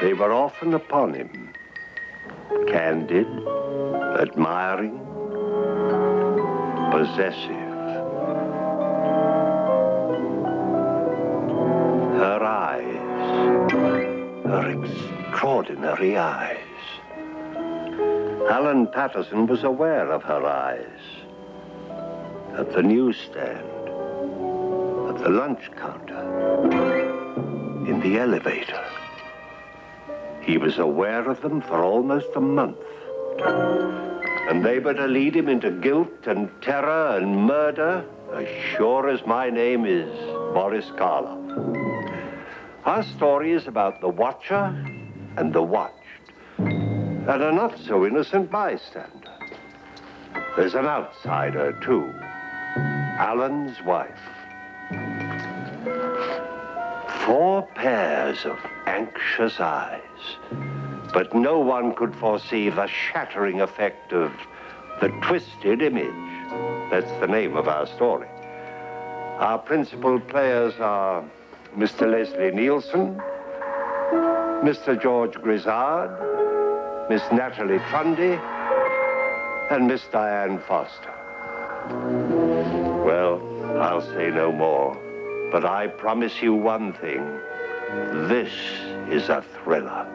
They were often upon him, candid, admiring, possessive. Her eyes, her extraordinary eyes. Alan Patterson was aware of her eyes. At the newsstand, at the lunch counter, in the elevator. He was aware of them for almost a month. And they were to lead him into guilt and terror and murder, as sure as my name is Boris Karloff. Our story is about the watcher and the watched, and a not-so-innocent bystander. There's an outsider, too, Alan's wife. 4 pairs of anxious eyes, but no one could foresee the shattering effect of the twisted image. That's the name of our story. Our principal players are Mr. Leslie Nielsen, Mr. George Grizzard, Miss Natalie Trundy, and Miss Diane Foster. Well, I'll say no more, but I promise you one thing. This is a thriller.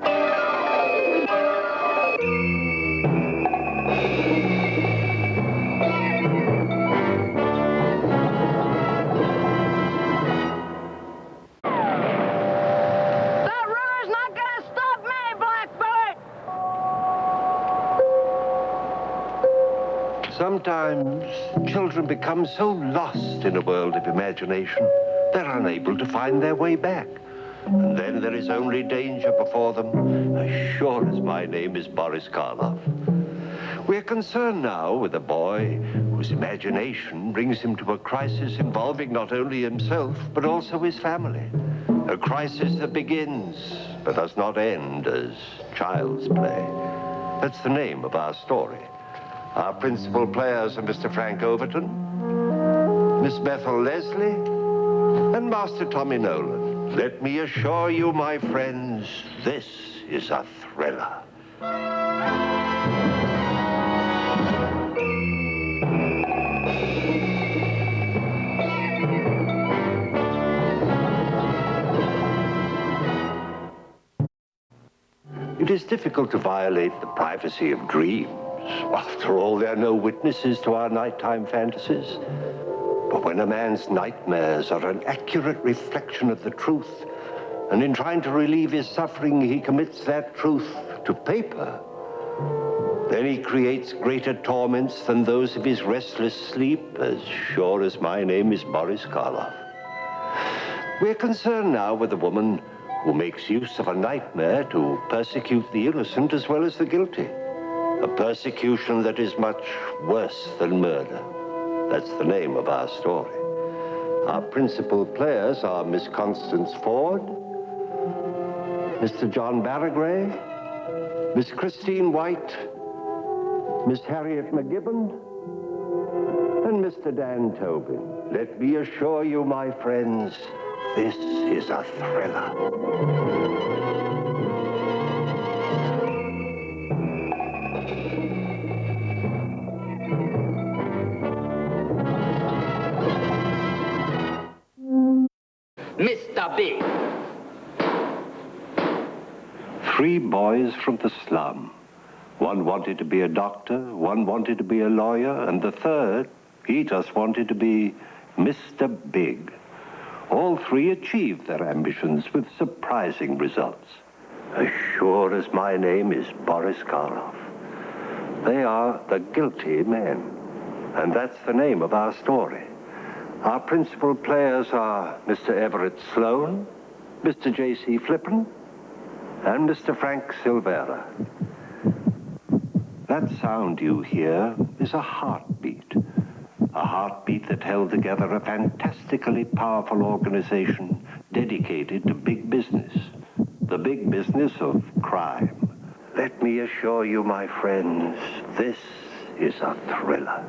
Sometimes children become so lost in a world of imagination, they're unable to find their way back. And then there is only danger before them, as sure as my name is Boris Karloff. We're concerned now with a boy whose imagination brings him to a crisis involving not only himself, but also his family. A crisis that begins, but does not end as child's play. That's the name of our story. Our principal players are Mr. Frank Overton, Miss Bethel Leslie, and Master Tommy Nolan. Let me assure you, my friends, this is a thriller. It is difficult to violate the privacy of dreams. After all, there are no witnesses to our nighttime fantasies. But when a man's nightmares are an accurate reflection of the truth, and in trying to relieve his suffering, he commits that truth to paper, then he creates greater torments than those of his restless sleep, as sure as my name is Boris Karloff. We're concerned now with a woman who makes use of a nightmare to persecute the innocent as well as the guilty. A persecution that is much worse than murder. That's the name of our story. Our principal players are Miss Constance Ford, Mr. John Barragray, Miss Christine White, Miss Harriet McGibbon, and Mr. Dan Tobin. Let me assure you, my friends, this is a thriller. Mr. Big. 3 boys from the slum. One wanted to be a doctor, one wanted to be a lawyer, and the third, he just wanted to be Mr. Big. All 3 achieved their ambitions with surprising results. As sure as my name is Boris Karloff. They are the guilty men, and that's the name of our story. Our principal players are Mr. Everett Sloan, Mr. J.C. Flippen, and Mr. Frank Silvera. That sound you hear is a heartbeat that held together a fantastically powerful organization dedicated to big business, the big business of crime. Let me assure you, my friends, this is a thriller.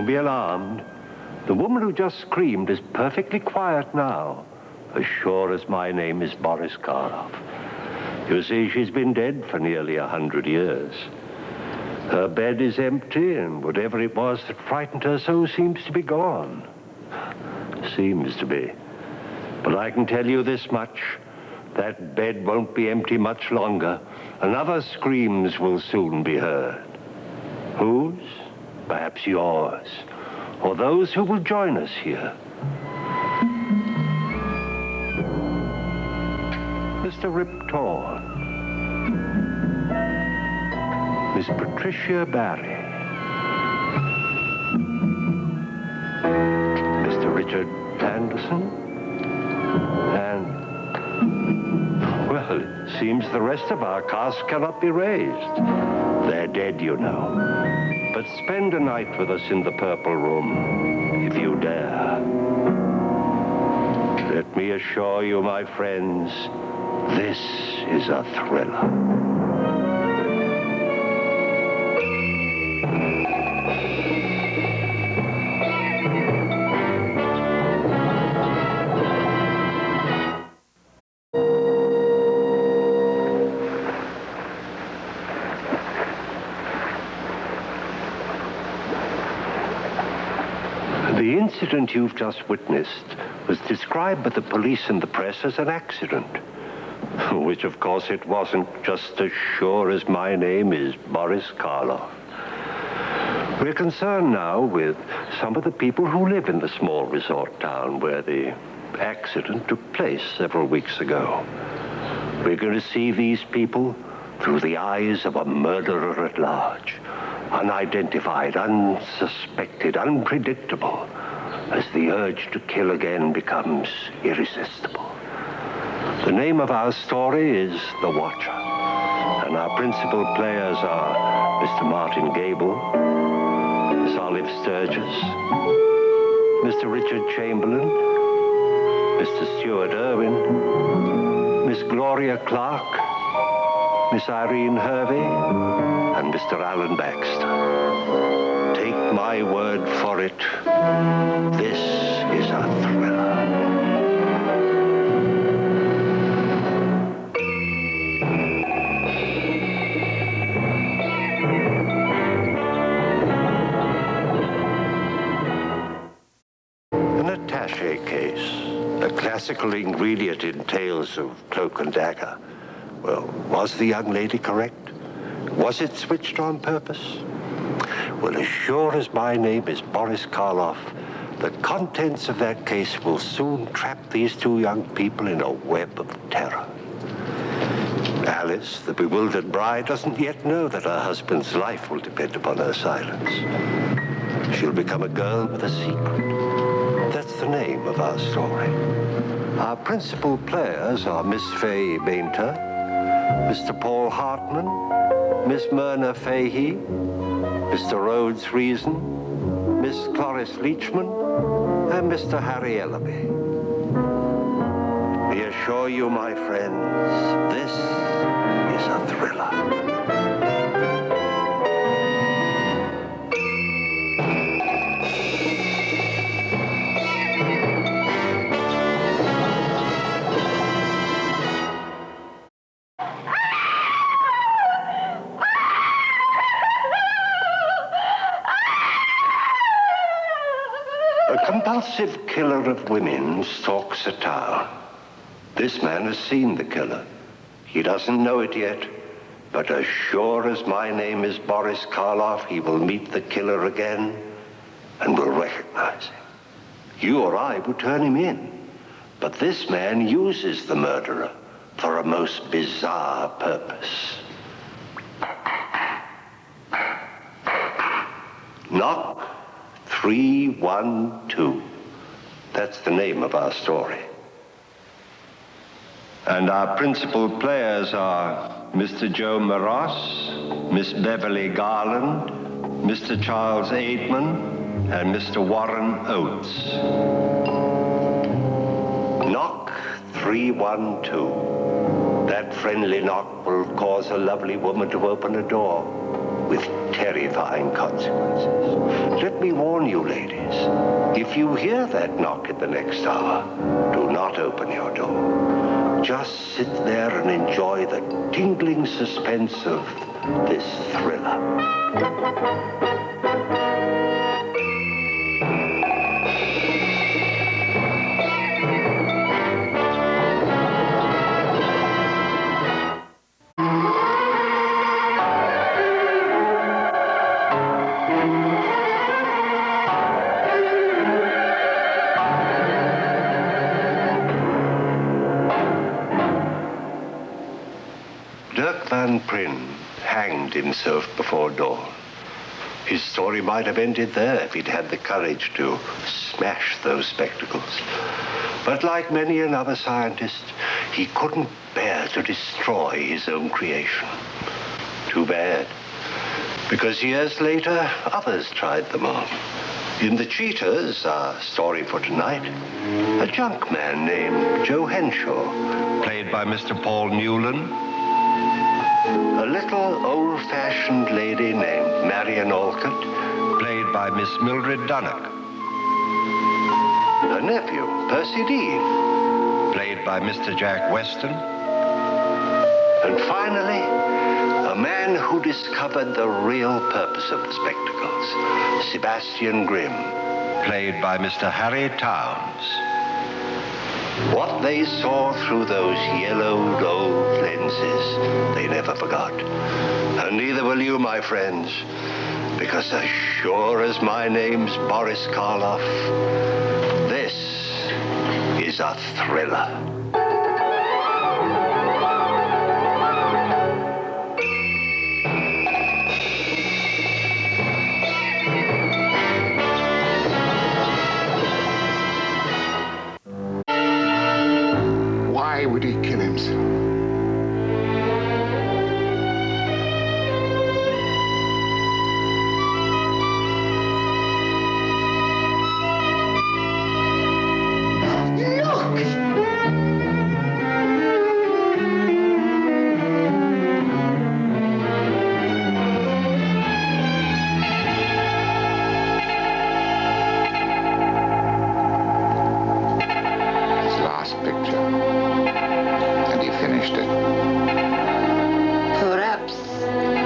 Don't be alarmed. The woman who just screamed is perfectly quiet now, as sure as my name is Boris Karloff. You see, she's been dead for nearly 100 years. Her bed is empty, and whatever it was that frightened her so seems to be gone. Seems to be. But I can tell you this much. That bed won't be empty much longer, and other screams will soon be heard. Whose? Perhaps yours, or those who will join us here. Mr. Rip Torn, Miss Patricia Barry, Mr. Richard Anderson, and, well, it seems the rest of our cast cannot be raised. They're dead, you know. But spend a night with us in the Purple Room, if you dare. Let me assure you, my friends, this is a thriller. The incident you've just witnessed was described by the police and the press as an accident. Which, of course, it wasn't, just as sure as my name is Boris Karloff. We're concerned now with some of the people who live in the small resort town where the accident took place several weeks ago. We're going to see these people through the eyes of a murderer at large, unidentified, unsuspected, unpredictable, as the urge to kill again becomes irresistible. The name of our story is The Watcher, and our principal players are Mr. Martin Gable, Miss Olive Sturgis, Mr. Richard Chamberlain, Mr. Stuart Irwin, Miss Gloria Clarke, Miss Irene Hervey, and Mr. Alan Baxter. Take my word for it, this is a thriller. Case, a classical ingredient in tales of Cloak and Dagger. Well, was the young lady correct? Was it switched on purpose? Well, as sure as my name is Boris Karloff, the contents of that case will soon trap these two young people in a web of terror. Alice, the bewildered bride, doesn't yet know that her husband's life will depend upon her silence. She'll become a girl with a secret. That's the name of our story. Our principal players are Miss Fay Bainter, Mr. Paul Hartman, Miss Myrna Fahey, Mr. Rhodes Reason, Miss Cloris Leachman, and Mr. Harry Ellaby. We assure you, my friends, this is a thriller. A compulsive killer of women stalks a town. This man has seen the killer. He doesn't know it yet, but as sure as my name is Boris Karloff, he will meet the killer again and will recognize him. You or I would turn him in, but this man uses the murderer for a most bizarre purpose. Knock 312. That's the name of our story. And our principal players are Mr. Joe Maross, Miss Beverly Garland, Mr. Charles Aidman, and Mr. Warren Oates. Knock 312. That friendly knock will cause a lovely woman to open a door. with terrifying consequences. Let me warn you, ladies, if you hear that knock at the next hour, do not open your door. Just sit there and enjoy the tingling suspense of this thriller. Van Pryn hanged himself before dawn. His story might have ended there if he'd had the courage to smash those spectacles. But like many another scientist, he couldn't bear to destroy his own creation. Too bad, because years later, others tried them on. In The Cheaters, our story for tonight, a junk man named Joe Henshaw, played by Mr. Paul Newland, a little old-fashioned lady named Marian Alcott, played by Miss Mildred Dunnock. Her nephew, Percy Dean, played by Mr. Jack Weston. And finally, a man who discovered the real purpose of the spectacles, Sebastian Grimm, played by Mr. Harry Towns. What they saw through those yellowed old lenses, they never forgot. And neither will you, my friends, because as sure as my name's Boris Karloff, this is a thriller. Why would he kill himself?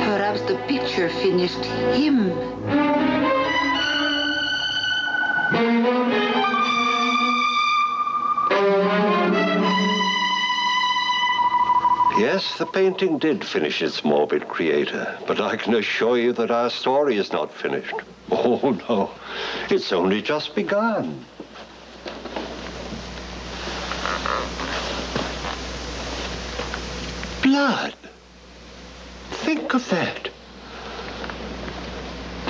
Perhaps the picture finished him. Yes, the painting did finish its morbid creator, but I can assure you that our story is not finished. Oh, no, it's only just begun. Blood. Think of that.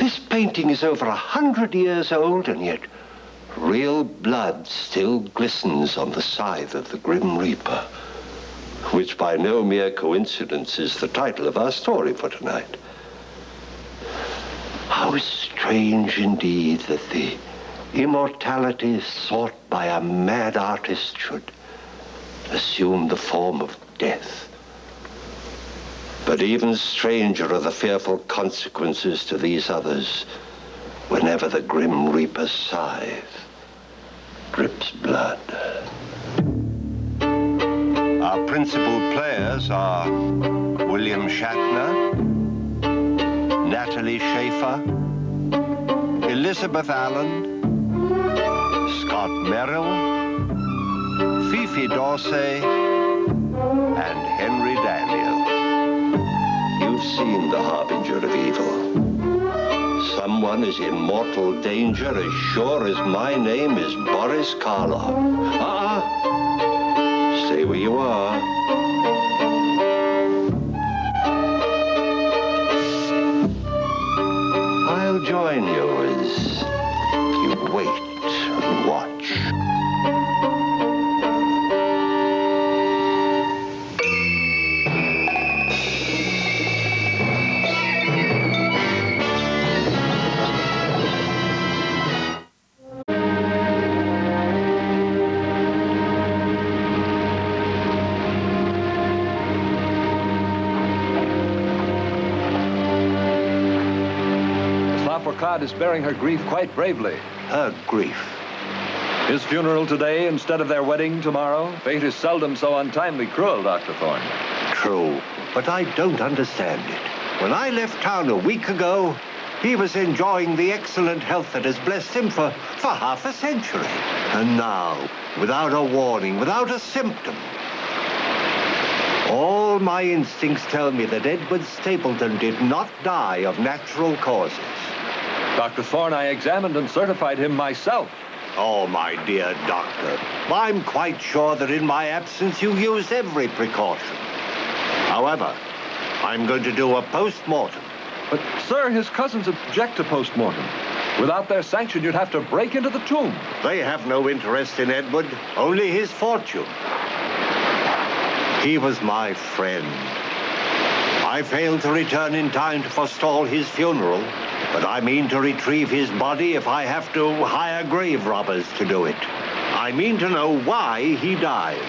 This painting is over 100 years old, and yet real blood still glistens on the scythe of the Grim Reaper, which by no mere coincidence is the title of our story for tonight. How strange indeed that the immortality sought by a mad artist should assume the form of death. But even stranger are the fearful consequences to these others whenever the Grim Reaper's scythe drips blood. Our principal players are William Shatner, Natalie Schaefer, Elizabeth Allen, Scott Merrill, Fifi Dorsey, and Henry Daniel. You've seen the harbinger of evil. Someone is in mortal danger as sure as my name is Boris Karloff. Stay where you are. I'll join you as you wait and watch. Lafourcade is bearing her grief quite bravely. Her grief. His funeral today instead of their wedding tomorrow. Fate is seldom so untimely cruel, Dr. Thorne. True, but I don't understand it. When I left town a week ago, he was enjoying the excellent health that has blessed him for half a century. And now, without a warning, without a symptom, all my instincts tell me that Edward Stapleton did not die of natural causes. Dr. Thorne, I examined and certified him myself. Oh, my dear doctor, I'm quite sure that in my absence you used every precaution. However, I'm going to do a post-mortem. But, sir, his cousins object to post-mortem. Without their sanction, you'd have to break into the tomb. They have no interest in Edward, only his fortune. He was my friend. I failed to return in time to forestall his funeral, but I mean to retrieve his body if I have to hire grave robbers to do it. I mean to know why he died.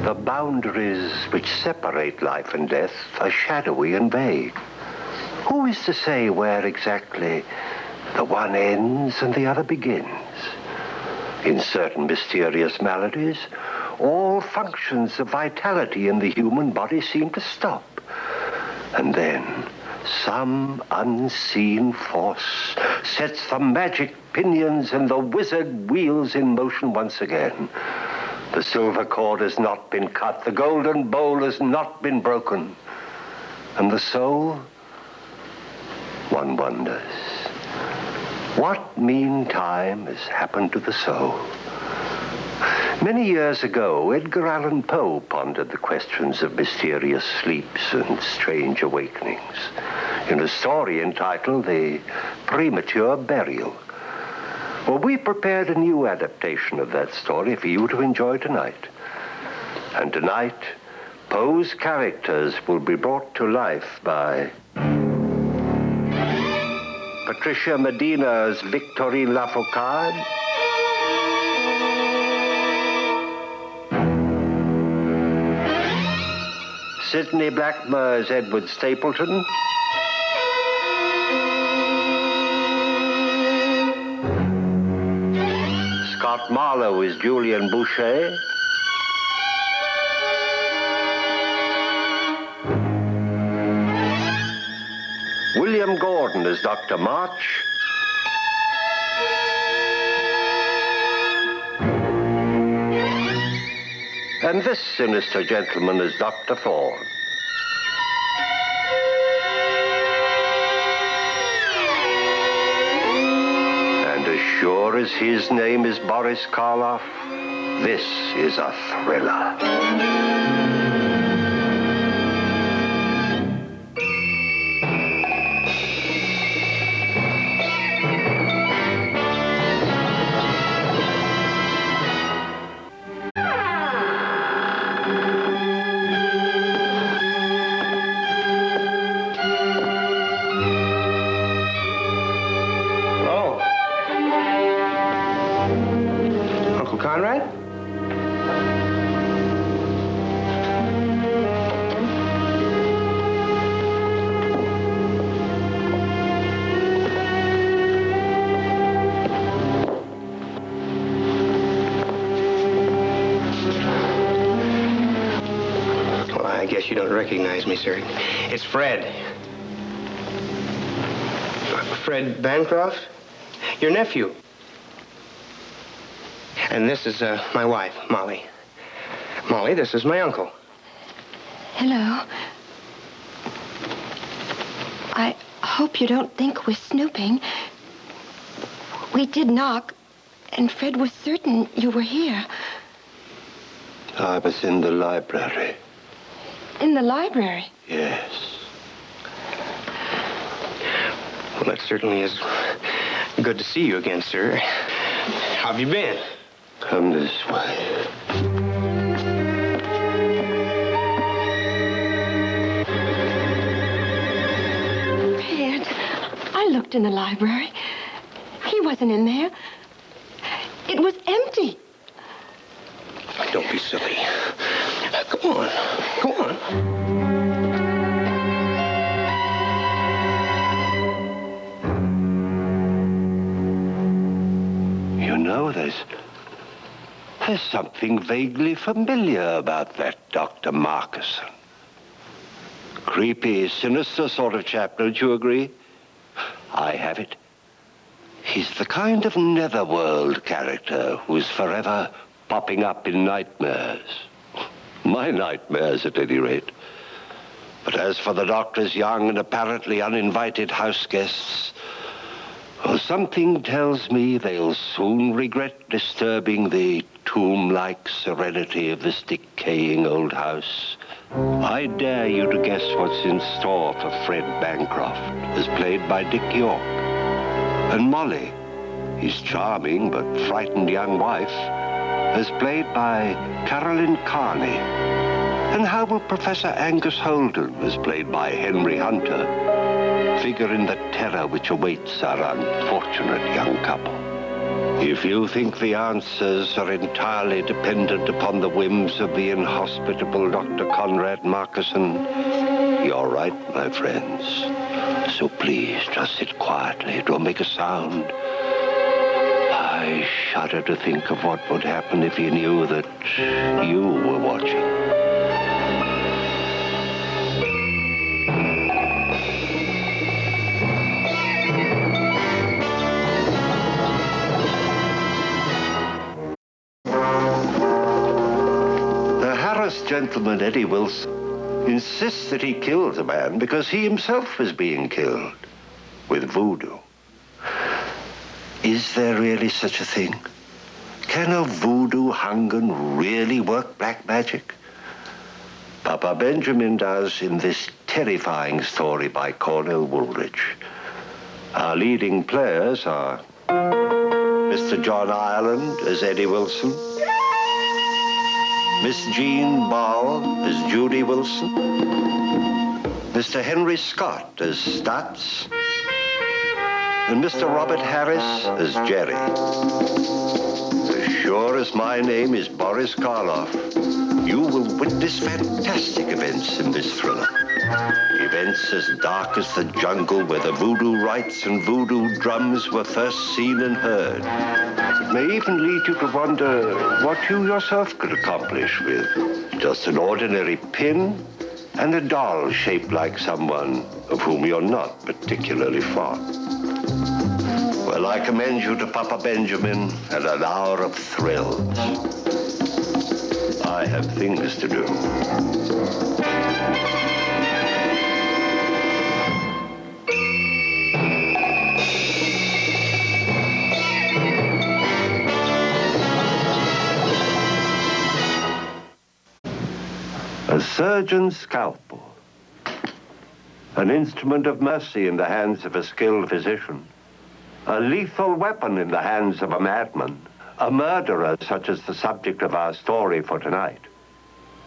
The boundaries which separate life and death are shadowy and vague. Who is to say where exactly the one ends and the other begins? In certain mysterious maladies, all functions of vitality in the human body seem to stop. And then some unseen force sets the magic pinions and the wizard wheels in motion once again. The silver cord has not been cut. The golden bowl has not been broken. And the soul, one wonders, what meantime has happened to the soul? Many years ago, Edgar Allan Poe pondered the questions of mysterious sleeps and strange awakenings in a story entitled The Premature Burial. Well, we prepared a new adaptation of that story for you to enjoy tonight. And tonight, Poe's characters will be brought to life by Patricia Medina as Victorine Lafourcade, Sidney Blackmer as Edward Stapleton, Scott Marlowe is Julian Boucher, William Gordon as Dr. March, and this sinister gentleman is Dr. Thorne. Sure as his name is Boris Karloff, this is a thriller. Conrad? don't recognize me, sir. It's Fred. Fred Bancroft? Your nephew. And this is my wife, Molly. Molly, this is my uncle. Hello. I hope you don't think we're snooping. We did knock, and Fred was certain you were here. I was in the library. In the library? Yes. Well, that certainly is good to see you again, sir. How have you been? Come this way. Fred, I looked in the library. He wasn't in there. It was empty. Don't be silly. Come on. Go on. You know, there's something vaguely familiar about that Dr. Markeson. Creepy, sinister sort of chap, don't you agree? I have it. He's the kind of netherworld character who's forever popping up in nightmares. My nightmares, at any rate. But as for the doctor's young and apparently uninvited house guests, well, something tells me they'll soon regret disturbing the tomb-like serenity of this decaying old house. I dare you to guess what's in store for Fred Bancroft, as played by Dick York. And Molly, his charming but frightened young wife, as played by Carolyn Carney. And how will Professor Angus Holden, as played by Henry Hunter, figure in the terror which awaits our unfortunate young couple? If you think the answers are entirely dependent upon the whims of the inhospitable Dr. Conrad Markeson, you're right, my friends. So please, just sit quietly. Don't make a sound. I shudder to think of what would happen if he knew that you were watching. Gentleman Eddie Wilson insists that he killed a man because he himself was being killed with voodoo. Is there really such a thing? Can a voodoo Hungan really work black magic? Papa Benjamin does in this terrifying story by Cornell Woolridge. Our leading players are Mr. John Ireland as Eddie Wilson, Miss Jean Ball as Judy Wilson, Mr. Henry Scott as Stutz, and Mr. Robert Harris as Jerry. As sure as my name is Boris Karloff, you will witness fantastic events in this thriller. Events as dark as the jungle where the voodoo rites and voodoo drums were first seen and heard. It may even lead you to wonder what you yourself could accomplish with just an ordinary pin and a doll shaped like someone of whom you're not particularly fond. Well, I commend you to Papa Benjamin and an hour of thrills. I have things to do. A surgeon's scalpel, an instrument of mercy in the hands of a skilled physician, a lethal weapon in the hands of a madman, a murderer such as the subject of our story for tonight.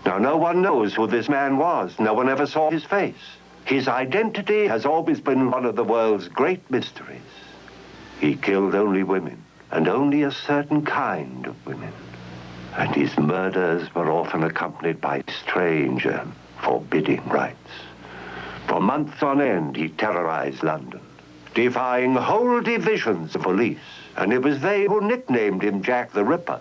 Now, no one knows who this man was. No one ever saw his face. His identity has always been one of the world's great mysteries. He killed only women, and only a certain kind of women. And his murders were often accompanied by strange and forbidding rites. For months on end, he terrorized London, defying whole divisions of police, and it was they who nicknamed him Jack the Ripper.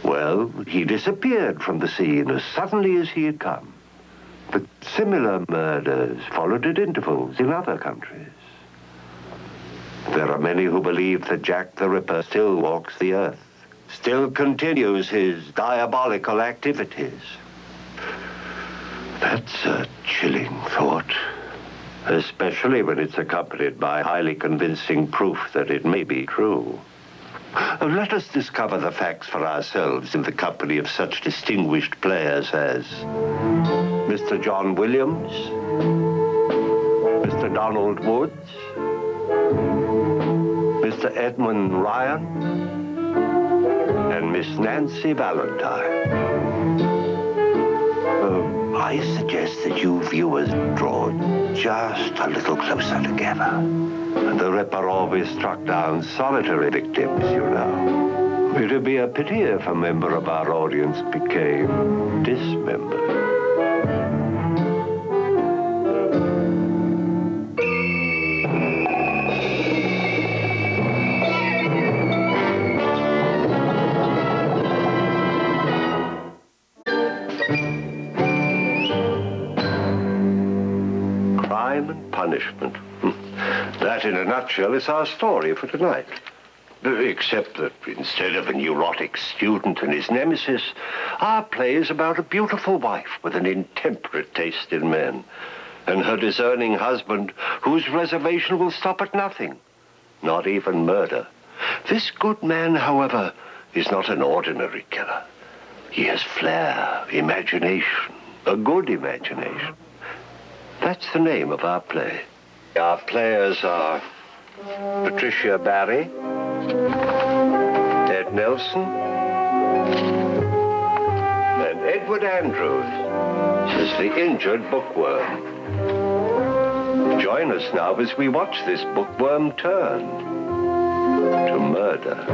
Well, he disappeared from the scene as suddenly as he had come. But similar murders followed at intervals in other countries. There are many who believe that Jack the Ripper still walks the earth, still continues his diabolical activities. That's a chilling thought, especially when it's accompanied by highly convincing proof that it may be true. Let us discover the facts for ourselves in the company of such distinguished players as Mr. John Williams, Mr. Donald Woods, Mr. Edmund Ryan, and Miss Nancy Valentine. I suggest that you viewers draw just a little closer together. The Ripper always struck down solitary victims, you know. It would be a pity if a member of our audience became dismembered. Crime and punishment. That, in a nutshell, is our story for tonight. Except that instead of a neurotic student and his nemesis, our play is about a beautiful wife with an intemperate taste in men, and her discerning husband whose reservation will stop at nothing, not even murder. This good man, however, is not an ordinary killer. He has flair, imagination, a good imagination. That's the name of our play. Our players are Patricia Barry, Ed Nelson, and Edward Andrews as the injured bookworm. Join us now as we watch this bookworm turn to murder.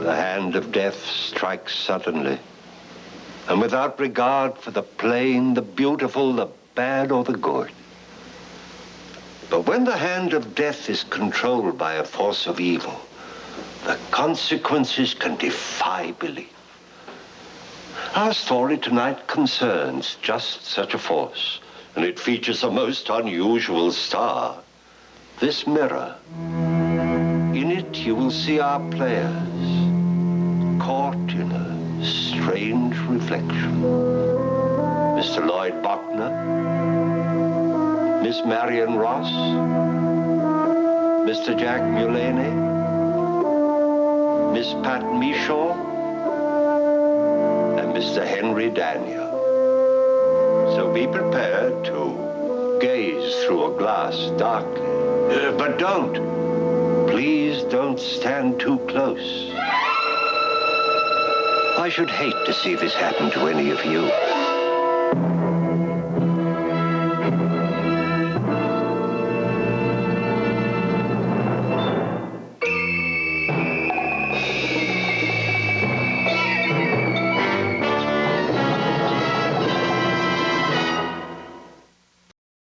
The hand of death strikes suddenly, and without regard for the plain, the beautiful, the bad, or the good. But when the hand of death is controlled by a force of evil, the consequences can defy belief. Our story tonight concerns just such a force, and it features a most unusual star, this mirror. In it, you will see our players caught in a strange reflection. Mr. Lloyd Bochner, Miss Marion Ross, Mr. Jack Mulaney, Miss Pat Mishaw, and Mr. Henry Daniel. So be prepared to gaze through a glass darkly. But please don't stand too close. I should hate to see this happen to any of you.